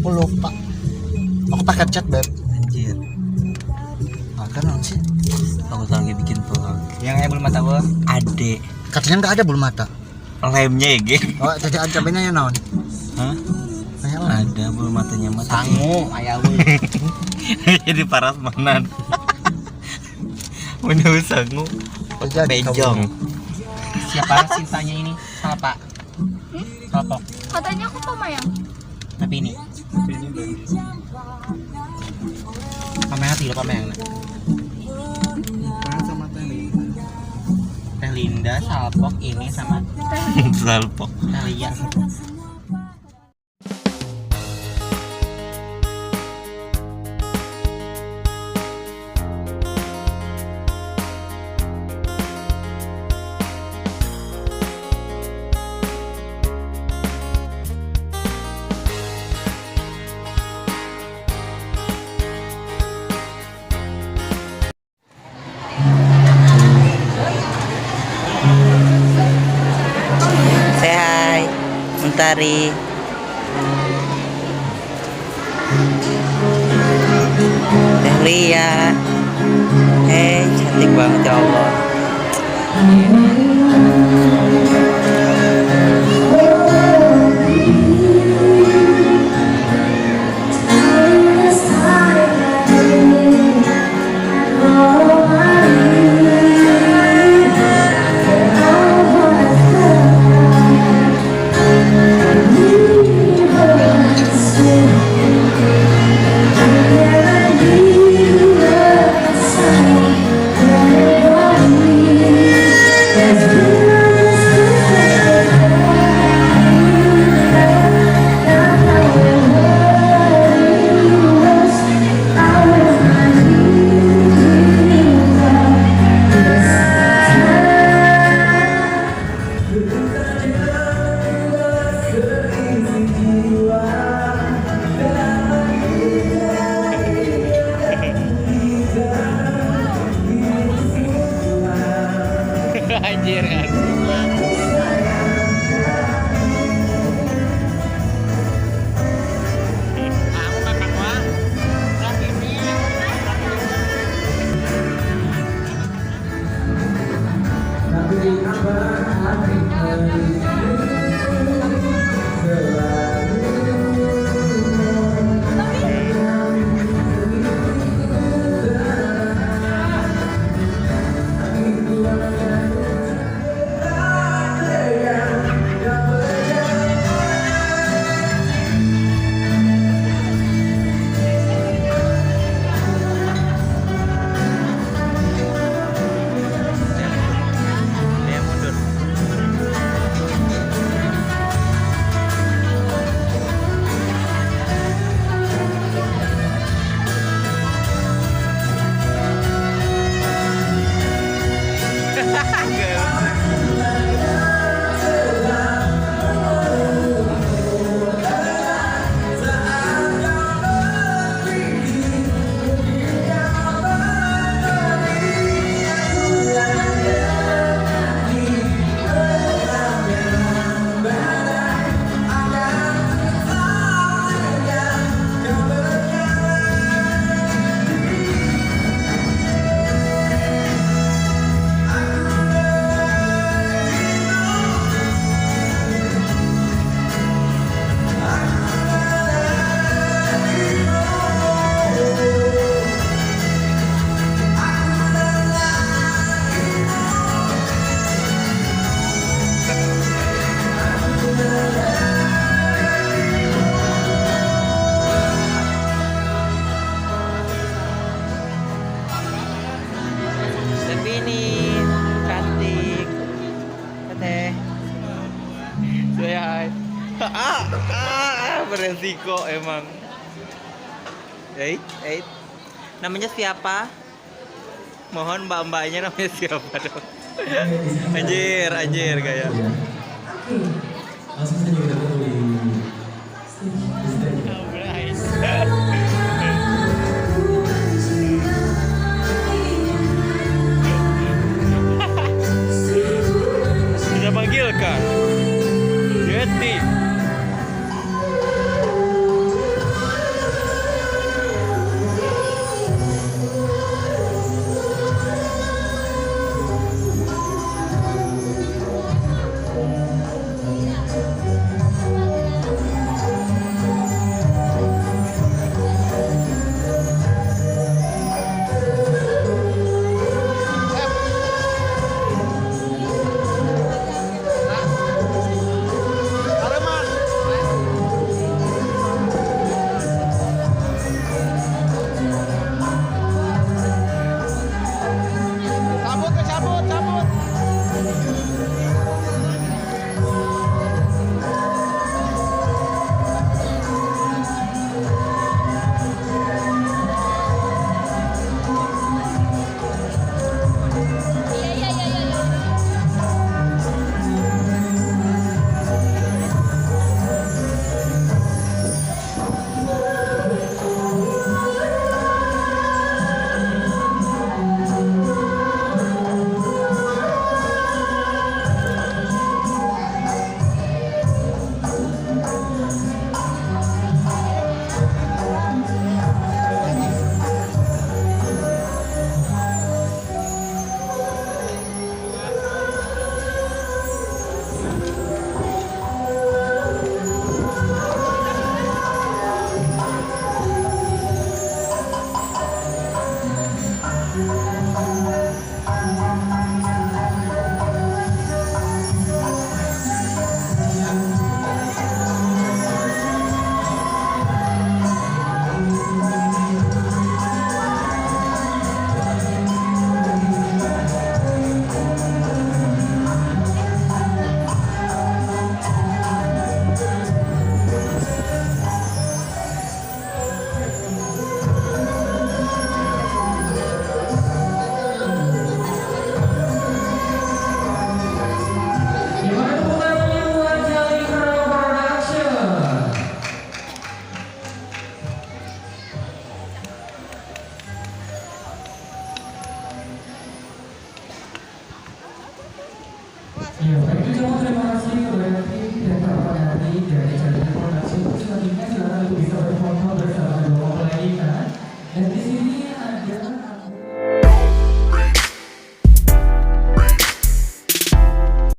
Aku lupa. Aku pakai chat, Beb. Anjir. Makan non sih. Aku tahu lagi bikin vlog. Yang ayah bulu mata gua. Ade. Katanya nggak ada bulu mata. Lemnya ya, Gen. Oh, jadi cabenya ya non. Hah? Ada bulu matanya mah. Sangu, ayah lu. Jadi paras manan. Udah sangu. Bejong. Siapa cintanya ini? Siapa? Siapa? Katanya aku pemayang. Tapi ini. Pamehan tidak pamehan. Sama Teh. Teh Linda, Salpok ini sama Salpok. Lia. Say hi, Mentari. Teh Lia. Cantik banget ya Allah. Anjir kan. Beresiko emang. Namanya siapa? Mohon mbak-mbaknya namanya siapa dong? Anjir kayak. Langsung saja kita tunggu di Sudah panggil kak Yeti. Ya, baik ucapan terima kasih kepada tim dan para penari dari Jalan Transportasi. Selanjutnya silakan untuk bisa berfoto bersama.